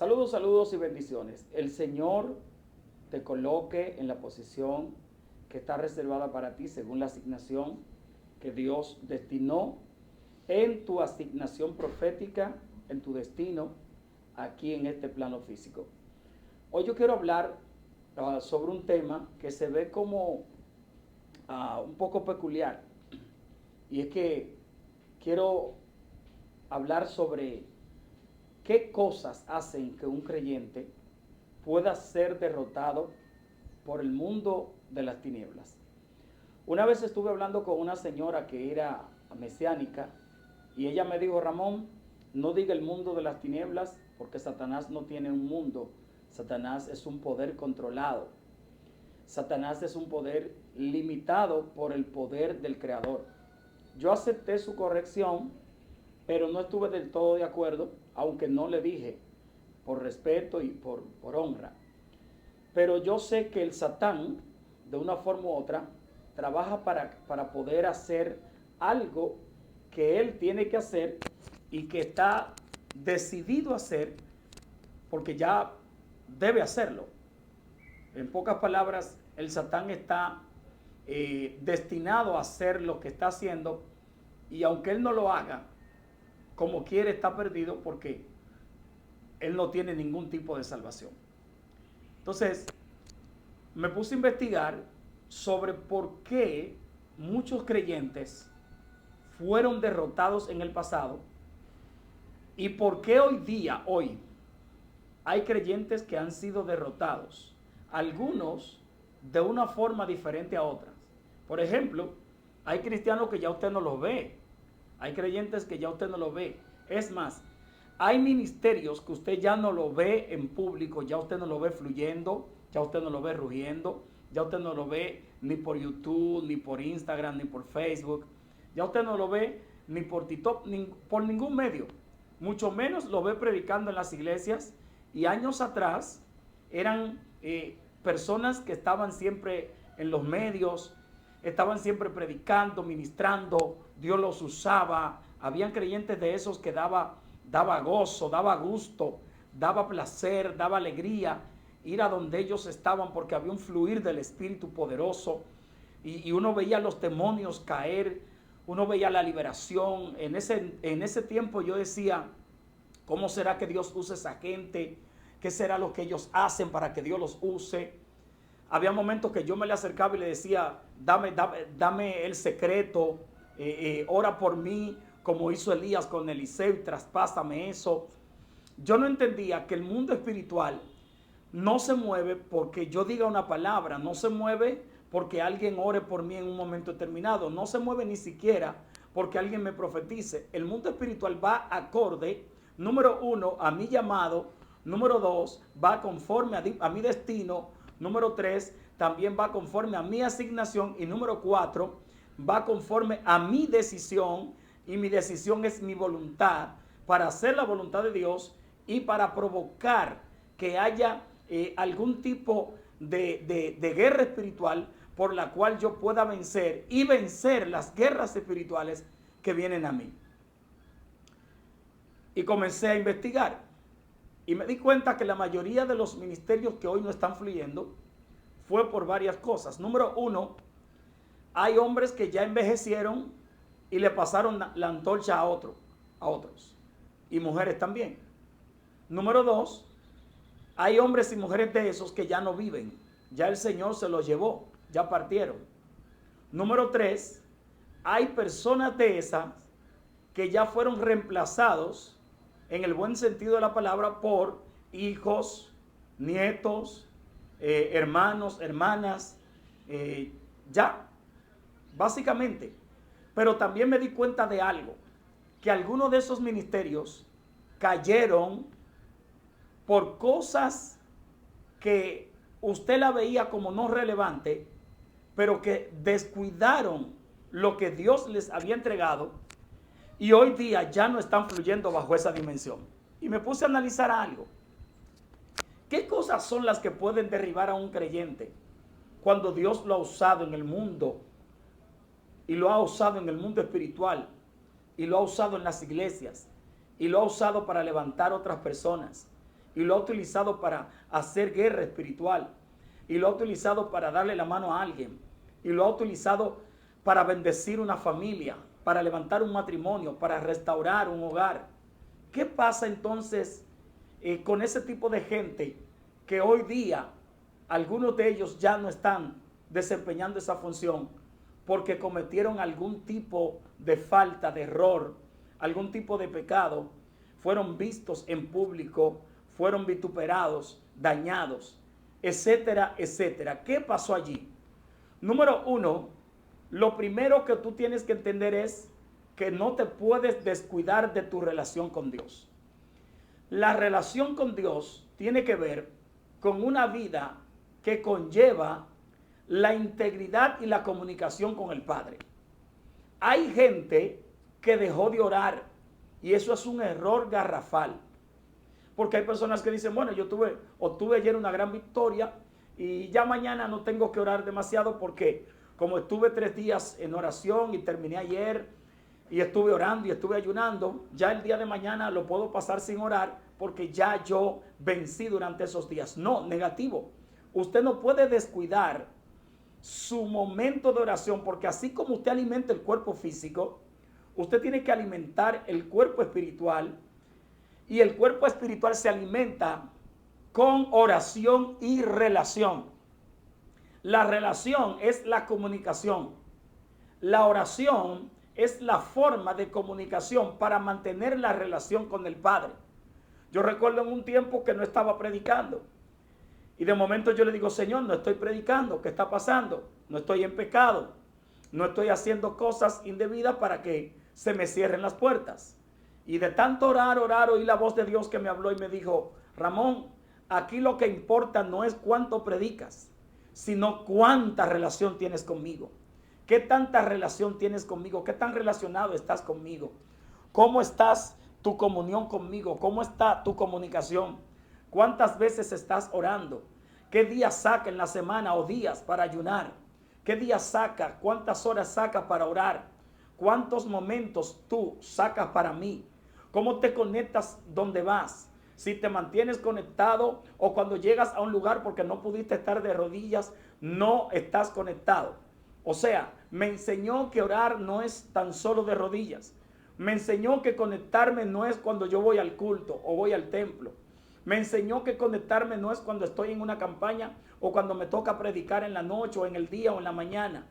Saludos, saludos y bendiciones. El Señor te coloque en la posición que está reservada para ti según la asignación que Dios destinó en tu asignación profética, en tu destino, aquí en este plano físico. Hoy yo quiero hablar sobre un tema que se ve como un poco peculiar, y es que quiero hablar sobre qué cosas hacen que un creyente pueda ser derrotado por el mundo de las tinieblas. Una vez estuve hablando con una señora que era mesiánica y ella me dijo: Ramón, no diga el mundo de las tinieblas, porque Satanás no tiene un mundo. Satanás es un poder controlado. Satanás es un poder limitado por el poder del Creador. Yo acepté su corrección, pero no estuve del todo de acuerdo, aunque no le dije, por respeto y por honra. Pero yo sé que el Satán, de una forma u otra, trabaja para poder hacer algo que él tiene que hacer y que está decidido a hacer, porque ya debe hacerlo. En pocas palabras, el Satán está destinado a hacer lo que está haciendo, y aunque él no lo haga, como quiere, está perdido, porque él no tiene ningún tipo de salvación. Entonces, me puse a investigar sobre por qué muchos creyentes fueron derrotados en el pasado y por qué hoy, hay creyentes que han sido derrotados, algunos de una forma diferente a otras. Por ejemplo, hay cristianos que ya usted no los ve, hay creyentes que ya usted no los ve. Es más, hay ministerios que usted ya no lo ve en público, ya usted no lo ve fluyendo, ya usted no lo ve rugiendo, ya usted no lo ve ni por YouTube, ni por Instagram, ni por Facebook, ya usted no lo ve ni por TikTok, ni por ningún medio, mucho menos lo ve predicando en las iglesias. Y años atrás eran personas que estaban siempre en los medios, estaban siempre predicando, ministrando, Dios los usaba. Habían creyentes de esos que daba gozo, daba gusto, daba placer, daba alegría ir a donde ellos estaban, porque había un fluir del Espíritu poderoso, y uno veía los demonios caer, uno veía la liberación. En ese tiempo yo decía: ¿cómo será que Dios use esa gente? ¿Qué será lo que ellos hacen para que Dios los use? Había momentos que yo me le acercaba y le decía: dame el secreto, ora por mí, como hizo Elías con Eliseo, y traspásame eso. Yo no entendía que el mundo espiritual no se mueve porque yo diga una palabra, no se mueve porque alguien ore por mí en un momento determinado, no se mueve ni siquiera porque alguien me profetice. El mundo espiritual va acorde, número uno, a mi llamado; número dos, va conforme a mi destino; número tres, también va conforme a mi asignación; y número cuatro, va conforme a mi decisión, y mi decisión es mi voluntad, para hacer la voluntad de Dios y para provocar que haya algún tipo de guerra espiritual por la cual yo pueda vencer y vencer las guerras espirituales que vienen a mí. Y comencé a investigar y me di cuenta que la mayoría de los ministerios que hoy no están fluyendo fue por varias cosas. Número uno, hay hombres que ya envejecieron y le pasaron la antorcha a otros, y mujeres también. Número dos, hay hombres y mujeres de esos que ya no viven, ya el Señor se los llevó, ya partieron. Número tres, hay personas de esas que ya fueron reemplazados, en el buen sentido de la palabra, por hijos, nietos, hermanos, hermanas, ya, básicamente. Pero también me di cuenta de algo, que algunos de esos ministerios cayeron por cosas que usted la veía como no relevante, pero que descuidaron lo que Dios les había entregado, y hoy día ya no están fluyendo bajo esa dimensión. Y me puse a analizar algo. ¿Qué cosas son las que pueden derribar a un creyente cuando Dios lo ha usado en el mundo, y lo ha usado en el mundo espiritual, y lo ha usado en las iglesias, y lo ha usado para levantar otras personas, y lo ha utilizado para hacer guerra espiritual, y lo ha utilizado para darle la mano a alguien, y lo ha utilizado para bendecir una familia, para levantar un matrimonio, para restaurar un hogar. ¿Qué pasa entonces con ese tipo de gente que hoy día algunos de ellos ya no están desempeñando esa función porque cometieron algún tipo de falta, de error, algún tipo de pecado, fueron vistos en público, fueron vituperados, dañados, etcétera, etcétera? ¿Qué pasó allí? Número uno, lo primero que tú tienes que entender es que no te puedes descuidar de tu relación con Dios. La relación con Dios tiene que ver con una vida que conlleva la integridad y la comunicación con el Padre. Hay gente que dejó de orar y eso es un error garrafal. Porque hay personas que dicen, bueno, yo obtuve ayer una gran victoria y ya mañana no tengo que orar demasiado porque como estuve 3 días en oración y terminé ayer y estuve orando y estuve ayunando, ya el día de mañana lo puedo pasar sin orar porque ya yo vencí durante esos días. No, negativo. Usted no puede descuidar su momento de oración porque así como usted alimenta el cuerpo físico, usted tiene que alimentar el cuerpo espiritual y el cuerpo espiritual se alimenta con oración y relación. La relación es la comunicación. La oración es la forma de comunicación para mantener la relación con el Padre. Yo recuerdo en un tiempo que no estaba predicando. Y de momento yo le digo, Señor, no estoy predicando. ¿Qué está pasando? No estoy en pecado. No estoy haciendo cosas indebidas para que se me cierren las puertas. Y de tanto orar, oí la voz de Dios que me habló y me dijo, Ramón, aquí lo que importa no es cuánto predicas, sino cuánta relación tienes conmigo. ¿Qué tanta relación tienes conmigo? ¿Qué tan relacionado estás conmigo? ¿Cómo estás tu comunión conmigo? ¿Cómo está tu comunicación? ¿Cuántas veces estás orando? ¿Qué días saca en la semana o días para ayunar? ¿Qué días saca? ¿Cuántas horas saca para orar? ¿Cuántos momentos tú sacas para mí? ¿Cómo te conectas donde vas? Si te mantienes conectado o cuando llegas a un lugar porque no pudiste estar de rodillas, no estás conectado. O sea, me enseñó que orar no es tan solo de rodillas. Me enseñó que conectarme no es cuando yo voy al culto o voy al templo. Me enseñó que conectarme no es cuando estoy en una campaña o cuando me toca predicar en la noche o en el día o en la mañana.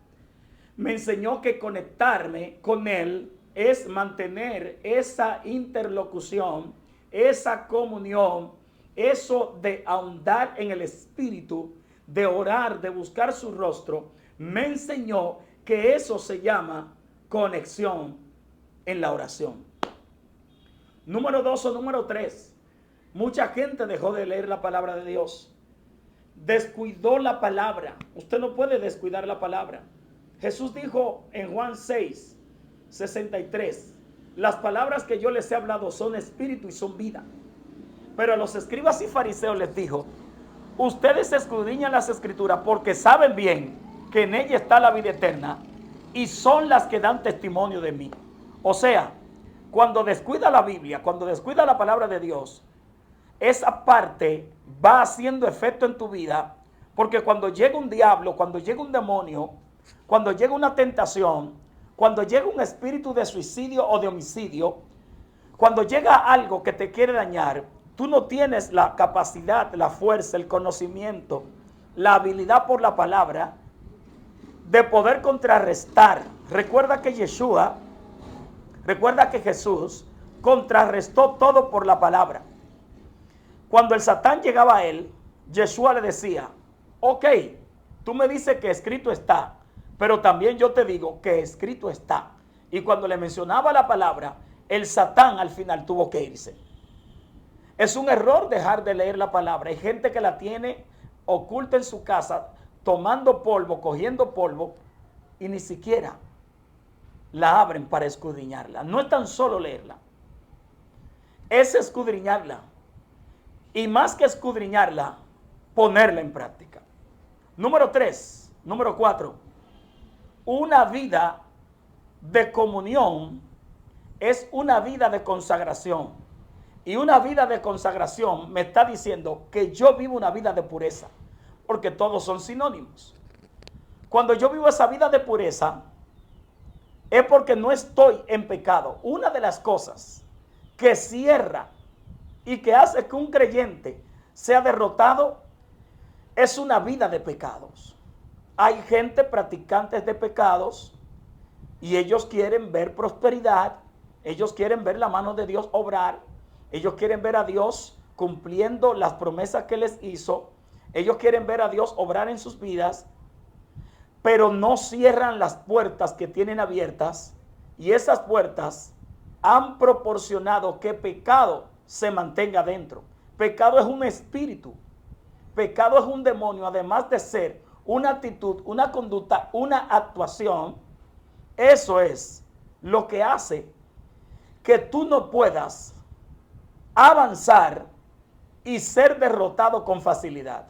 Me enseñó que conectarme con Él es mantener esa interlocución, esa comunión, eso de ahondar en el espíritu, de orar, de buscar su rostro. Me enseñó que eso se llama conexión en la oración. Número 2 o número 3. Mucha gente dejó de leer la palabra de Dios. Descuidó la palabra. Usted no puede descuidar la palabra. Jesús dijo en Juan 6, 63, las palabras que yo les he hablado son espíritu y son vida. Pero a los escribas y fariseos les dijo, ustedes escudriñan las escrituras porque saben bien que en ella está la vida eterna y son las que dan testimonio de mí. O sea, cuando descuida la Biblia, cuando descuida la palabra de Dios, esa parte va haciendo efecto en tu vida, porque cuando llega un diablo, cuando llega un demonio, cuando llega una tentación, cuando llega un espíritu de suicidio o de homicidio, cuando llega algo que te quiere dañar, tú no tienes la capacidad, la fuerza, el conocimiento, la habilidad por la palabra de poder contrarrestar. Recuerda que Jesús contrarrestó todo por la palabra. Cuando el Satán llegaba a él, Yeshua le decía, ok, tú me dices que escrito está, pero también yo te digo que escrito está. Y cuando le mencionaba la palabra, el Satán al final tuvo que irse. Es un error dejar de leer la palabra. Hay gente que la tiene oculta en su casa, tomando polvo, cogiendo polvo, y ni siquiera la abren para escudriñarla. No es tan solo leerla, es escudriñarla. Y más que escudriñarla, ponerla en práctica. Número 4. Una vida de comunión es una vida de consagración. Y una vida de consagración me está diciendo que yo vivo una vida de pureza, porque todos son sinónimos. Cuando yo vivo esa vida de pureza, es porque no estoy en pecado. Una de las cosas que cierra y que hace que un creyente sea derrotado es una vida de pecados. Hay gente practicantes de pecados y ellos quieren ver prosperidad, ellos quieren ver la mano de Dios obrar, ellos quieren ver a Dios cumpliendo las promesas que les hizo, ellos quieren ver a Dios obrar en sus vidas, pero no cierran las puertas que tienen abiertas, y esas puertas han proporcionado que pecado se mantenga dentro. Pecado es un espíritu, pecado es un demonio, además de ser una actitud, una conducta, una actuación. Eso es lo que hace que tú no puedas avanzar y ser derrotado con facilidad.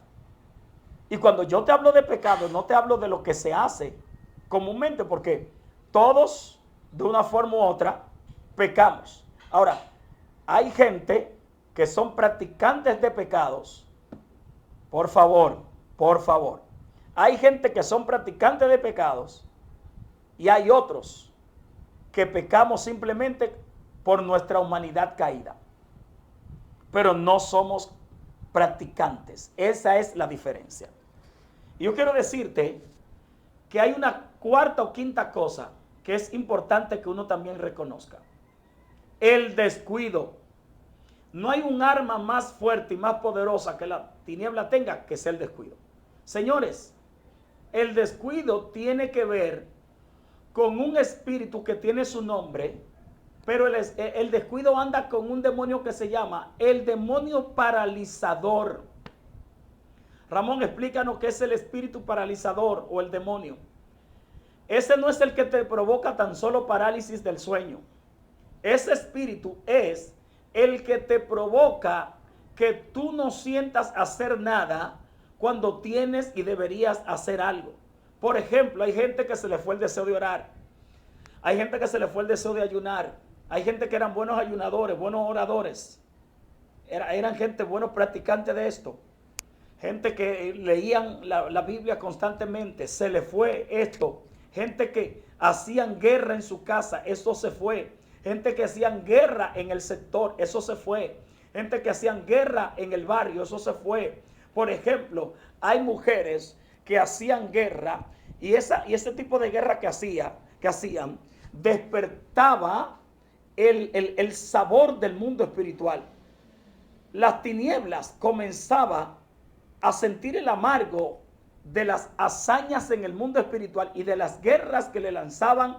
Y cuando yo te hablo de pecado, no te hablo de lo que se hace comúnmente, porque todos, de una forma u otra, pecamos. Ahora, hay gente que son practicantes de pecados. Por favor. Hay gente que son practicantes de pecados y hay otros que pecamos simplemente por nuestra humanidad caída. Pero no somos practicantes. Esa es la diferencia. Y yo quiero decirte que hay una cuarta o quinta cosa que es importante que uno también reconozca. El descuido. No hay un arma más fuerte y más poderosa que la tiniebla tenga que sea el descuido. Señores, el descuido tiene que ver con un espíritu que tiene su nombre, pero el descuido anda con un demonio que se llama el demonio paralizador. Ramón, explícanos qué es el espíritu paralizador o el demonio. Ese no es el que te provoca tan solo parálisis del sueño. Ese espíritu es el que te provoca que tú no sientas hacer nada cuando tienes y deberías hacer algo. Por ejemplo, hay gente que se le fue el deseo de orar. Hay gente que se le fue el deseo de ayunar. Hay gente que eran buenos ayunadores, buenos oradores. Eran gente buenos practicantes de esto. Gente que leían la Biblia constantemente. Se le fue esto. Gente que hacían guerra en su casa. Eso se fue. Gente que hacían guerra en el sector. Eso se fue. Gente que hacían guerra en el barrio. Eso se fue. Por ejemplo, hay mujeres que hacían guerra y ese tipo de guerra que hacían despertaba el sabor del mundo espiritual. Las tinieblas comenzaban a sentir el amargo de las hazañas en el mundo espiritual y de las guerras que le lanzaban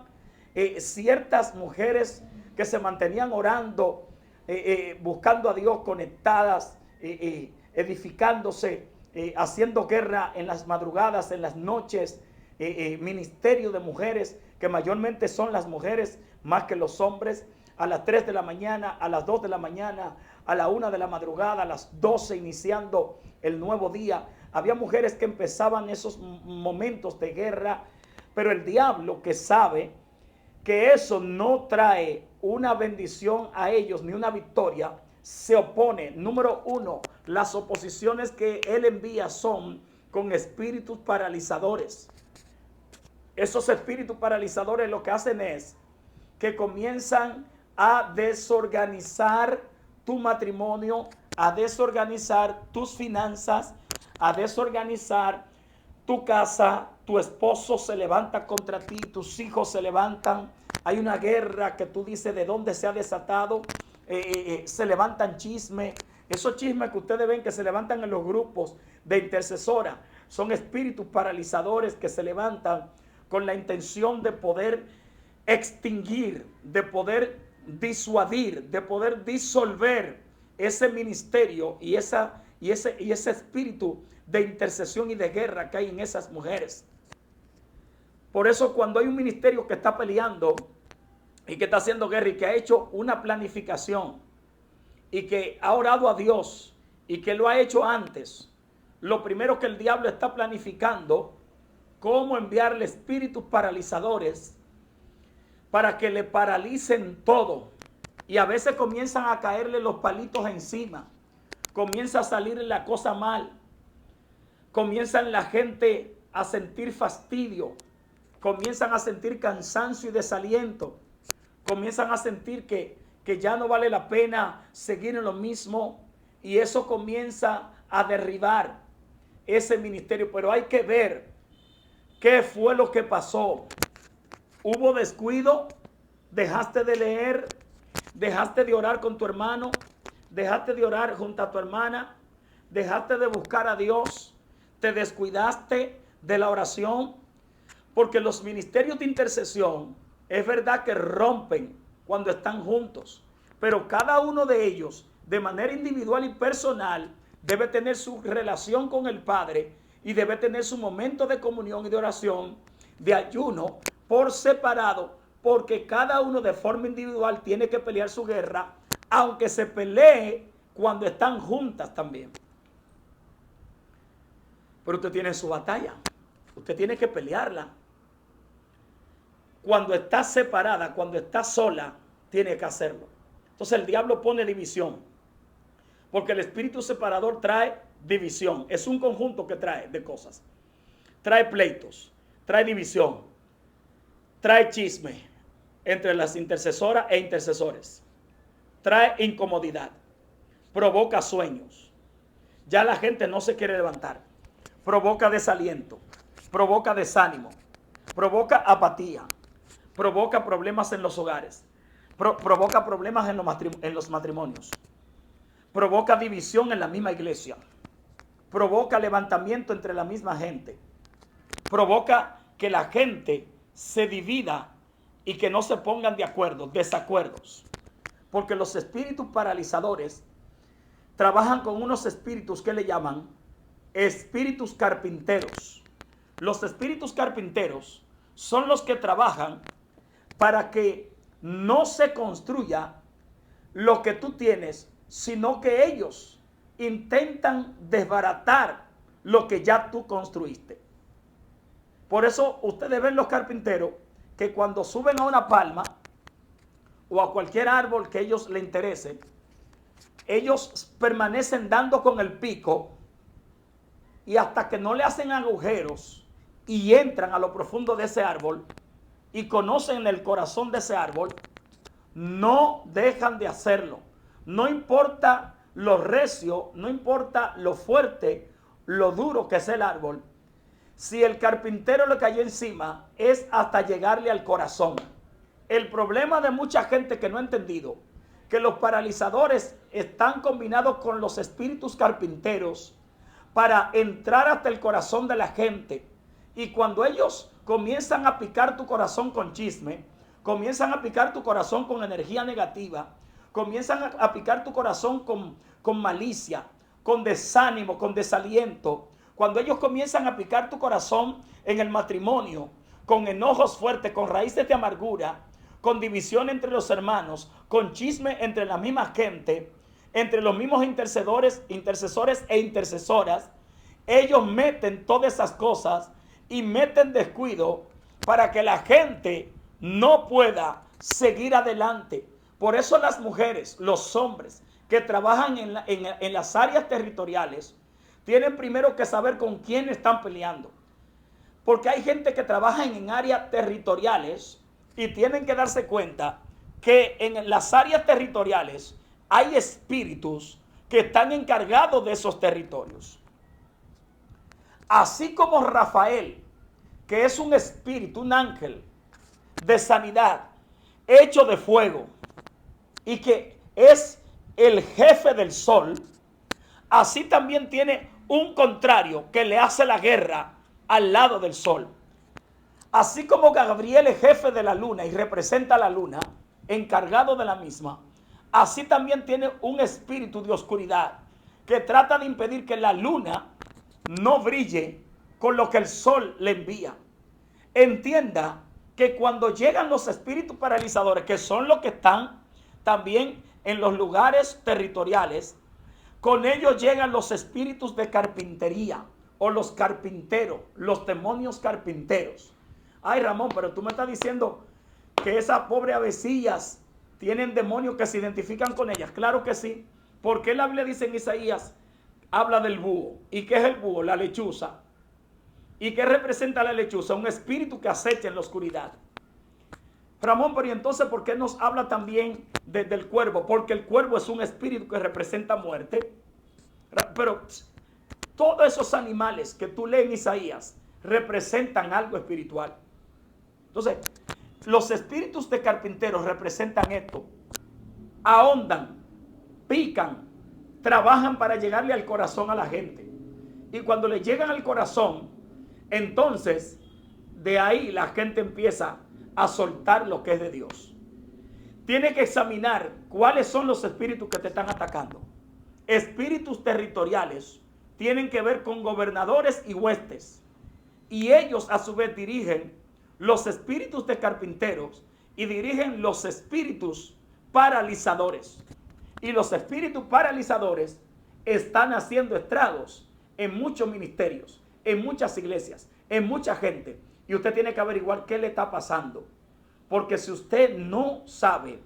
ciertas mujeres que se mantenían orando, buscando a Dios, conectadas, edificándose, haciendo guerra en las madrugadas, en las noches, ministerio de mujeres, que mayormente son las mujeres más que los hombres, a las 3 de la mañana, a las 2 de la mañana, a la 1 de la madrugada, a las 12 iniciando el nuevo día. Había mujeres que empezaban esos momentos de guerra, pero el diablo, que sabe que eso no trae una bendición a ellos ni una victoria, se opone. Número uno, las oposiciones que él envía son con espíritus paralizadores. Esos espíritus paralizadores lo que hacen es que comienzan a desorganizar tu matrimonio, a desorganizar tus finanzas, a desorganizar tu casa. Tu esposo se levanta contra ti, tus hijos se levantan. Hay una guerra que tú dices de dónde se ha desatado. Se levantan chismes. Esos chismes que ustedes ven que se levantan en los grupos de intercesora son espíritus paralizadores que se levantan con la intención de poder extinguir, de poder disuadir, de poder disolver ese ministerio y ese espíritu de intercesión y de guerra que hay en esas mujeres. Por eso, cuando hay un ministerio que está peleando y que está haciendo guerra y que ha hecho una planificación y que ha orado a Dios y que lo ha hecho antes, lo primero que el diablo está planificando, cómo enviarle espíritus paralizadores para que le paralicen todo Y a veces comienzan a caerle los palitos encima. Comienza a salir la cosa mal. Comienzan la gente a sentir fastidio. Comienzan a sentir cansancio y desaliento. Comienzan a sentir que ya no vale la pena seguir en lo mismo. Y eso comienza a derribar ese ministerio. Pero hay que ver qué fue lo que pasó. ¿Hubo descuido? ¿Dejaste de leer? ¿Dejaste de orar con tu hermano? ¿Dejaste de orar junto a tu hermana? ¿Dejaste de buscar a Dios? ¿Te descuidaste de la oración? Porque los ministerios de intercesión es verdad que rompen cuando están juntos, pero cada uno de ellos de manera individual y personal debe tener su relación con el Padre y debe tener su momento de comunión y de oración, de ayuno por separado, porque cada uno de forma individual tiene que pelear su guerra, aunque se pelee cuando están juntas también. Pero usted tiene su batalla, usted tiene que pelearla. Cuando está separada, cuando está sola, tiene que hacerlo. Entonces el diablo pone división, porque el espíritu separador trae división. Es un conjunto que trae de cosas. Trae pleitos, trae división, trae chisme entre las intercesoras e intercesores. Trae incomodidad, provoca sueños. Ya la gente no se quiere levantar. Provoca desaliento, provoca desánimo, provoca apatía, provoca problemas en los hogares, provoca problemas en los matrimonios, provoca división en la misma iglesia, provoca levantamiento entre la misma gente, provoca que la gente se divida y que no se pongan de acuerdo, desacuerdos. Porque los espíritus paralizadores trabajan con unos espíritus que le llaman espíritus carpinteros. Los espíritus carpinteros son los que trabajan para que no se construya lo que tú tienes, sino que ellos intentan desbaratar lo que ya tú construiste. Por eso ustedes ven los carpinteros que cuando suben a una palma o a cualquier árbol que a ellos les interese, ellos permanecen dando con el pico y hasta que no le hacen agujeros y entran a lo profundo de ese árbol y conocen el corazón de ese árbol, no dejan de hacerlo. No importa lo recio, no importa lo fuerte, lo duro que es el árbol. Si el carpintero le cayó encima, es hasta llegarle al corazón. El problema de mucha gente que no ha entendido que los paralizadores están combinados con los espíritus carpinteros para entrar hasta el corazón de la gente. Y cuando ellos comienzan a picar tu corazón con chisme, comienzan a picar tu corazón con energía negativa, comienzan a picar tu corazón con malicia, con desánimo, con desaliento. Cuando ellos comienzan a picar tu corazón en el matrimonio, con enojos fuertes, con raíces de amargura, con división entre los hermanos, con chisme entre la misma gente, entre los mismos intercesores e intercesoras, ellos meten todas esas cosas y meten descuido para que la gente no pueda seguir adelante. Por eso las mujeres, los hombres que trabajan en las áreas territoriales, tienen primero que saber con quién están peleando. Porque hay gente que trabaja en áreas territoriales y tienen que darse cuenta que en las áreas territoriales hay espíritus que están encargados de esos territorios. Así como Rafael, que es un espíritu, un ángel de sanidad, hecho de fuego, y que es el jefe del sol, así también tiene un contrario que le hace la guerra al lado del sol. Así como Gabriel es jefe de la luna y representa a la luna, encargado de la misma, así también tiene un espíritu de oscuridad que trata de impedir que la luna no brille con lo que el sol le envía. Entienda que cuando llegan los espíritus paralizadores, que son los que están también en los lugares territoriales, con ellos llegan los espíritus de carpintería o los carpinteros, los demonios carpinteros. Ay, Ramón, pero tú me estás diciendo que esas pobres avecillas ¿Tienen demonios que se identifican con ellas? Claro que sí. Porque la Biblia dice en Isaías, habla del búho. ¿Y qué es el búho? La lechuza. ¿Y qué representa la lechuza? Un espíritu que acecha en la oscuridad. Ramón, pero ¿y entonces por qué nos habla también del cuervo? Porque el cuervo es un espíritu que representa muerte. Pero todos esos animales que tú lees en Isaías representan algo espiritual. Entonces, los espíritus de carpinteros representan esto. Ahondan, pican, trabajan para llegarle al corazón a la gente. Y cuando le llegan al corazón, entonces de ahí la gente empieza a soltar lo que es de Dios. Tienes que examinar cuáles son los espíritus que te están atacando. Espíritus territoriales tienen que ver con gobernadores y huestes. Y ellos a su vez dirigen los espíritus de carpinteros y dirigen los espíritus paralizadores. Y los espíritus paralizadores están haciendo estragos en muchos ministerios, en muchas iglesias, en mucha gente. Y usted tiene que averiguar qué le está pasando. Porque si usted no sabe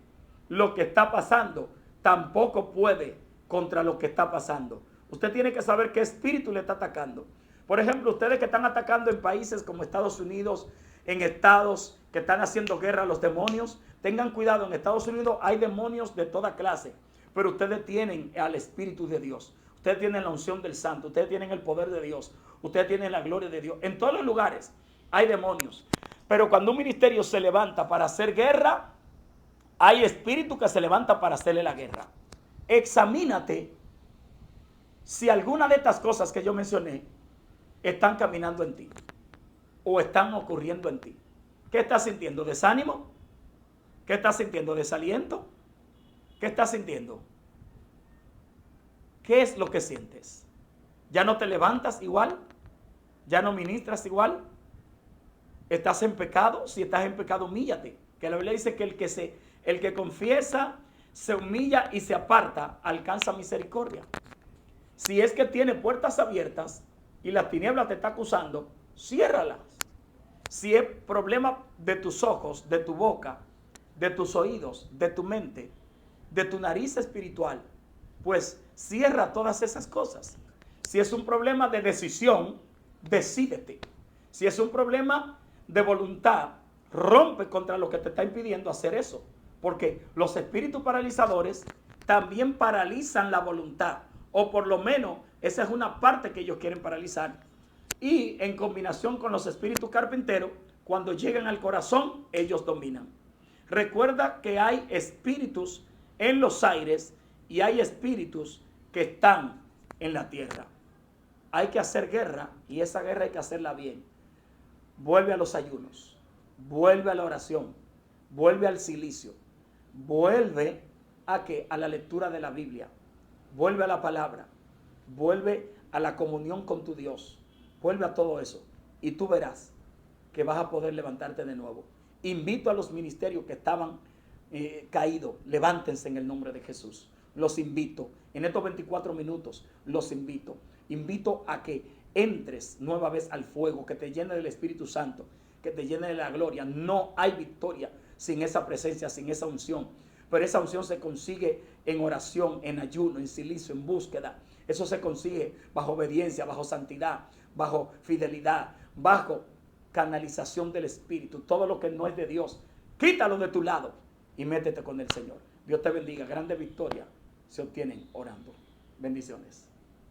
lo que está pasando, tampoco puede contra lo que está pasando. Usted tiene que saber qué espíritu le está atacando. Por ejemplo, ustedes que están atacando en países como Estados Unidos, en estados que están haciendo guerra a los demonios, tengan cuidado. En Estados Unidos hay demonios de toda clase, pero ustedes tienen al Espíritu de Dios. Ustedes tienen la unción del Santo, ustedes tienen el poder de Dios, ustedes tienen la gloria de Dios. En todos los lugares hay demonios, pero cuando un ministerio se levanta para hacer guerra, hay espíritu que se levanta para hacerle la guerra. Examínate si alguna de estas cosas que yo mencioné están caminando en ti o están ocurriendo en ti. ¿Qué estás sintiendo? ¿Desánimo? ¿Qué estás sintiendo? ¿Desaliento? ¿Qué estás sintiendo? ¿Qué es lo que sientes? ¿Ya no te levantas igual? ¿Ya no ministras igual? ¿Estás en pecado? Si estás en pecado, humíllate. Que la Biblia dice que el que confiesa, se humilla y se aparta, alcanza misericordia. Si es que tiene puertas abiertas y la tiniebla te está acusando, ciérralas. Si es problema de tus ojos, de tu boca, de tus oídos, de tu mente, de tu nariz espiritual, pues cierra todas esas cosas. Si es un problema de decisión, decídete. Si es un problema de voluntad, rompe contra lo que te está impidiendo hacer eso. Porque los espíritus paralizadores también paralizan la voluntad. O por lo menos esa es una parte que ellos quieren paralizar. Y en combinación con los espíritus carpinteros, cuando llegan al corazón, ellos dominan. Recuerda que hay espíritus en los aires y hay espíritus que están en la tierra. Hay que hacer guerra y esa guerra hay que hacerla bien. Vuelve a los ayunos, vuelve a la oración, vuelve al silicio, vuelve a la lectura de la Biblia, vuelve a la palabra, vuelve a la comunión con tu Dios, vuelve a todo eso y tú verás que vas a poder levantarte de nuevo. Invito a los ministerios que estaban caídos, levántense en el nombre de Jesús. Los invito, en estos 24 minutos, los invito. Invito a que entres nueva vez al fuego, que te llene del Espíritu Santo, que te llene de la gloria. No hay victoria sin esa presencia, sin esa unción. Pero esa unción se consigue en oración, en ayuno, en silicio, en búsqueda. Eso se consigue bajo obediencia, bajo santidad, bajo fidelidad, bajo canalización del Espíritu. Todo lo que no es de Dios, quítalo de tu lado y métete con el Señor. Dios te bendiga. Grandes victorias se obtienen orando. Bendiciones.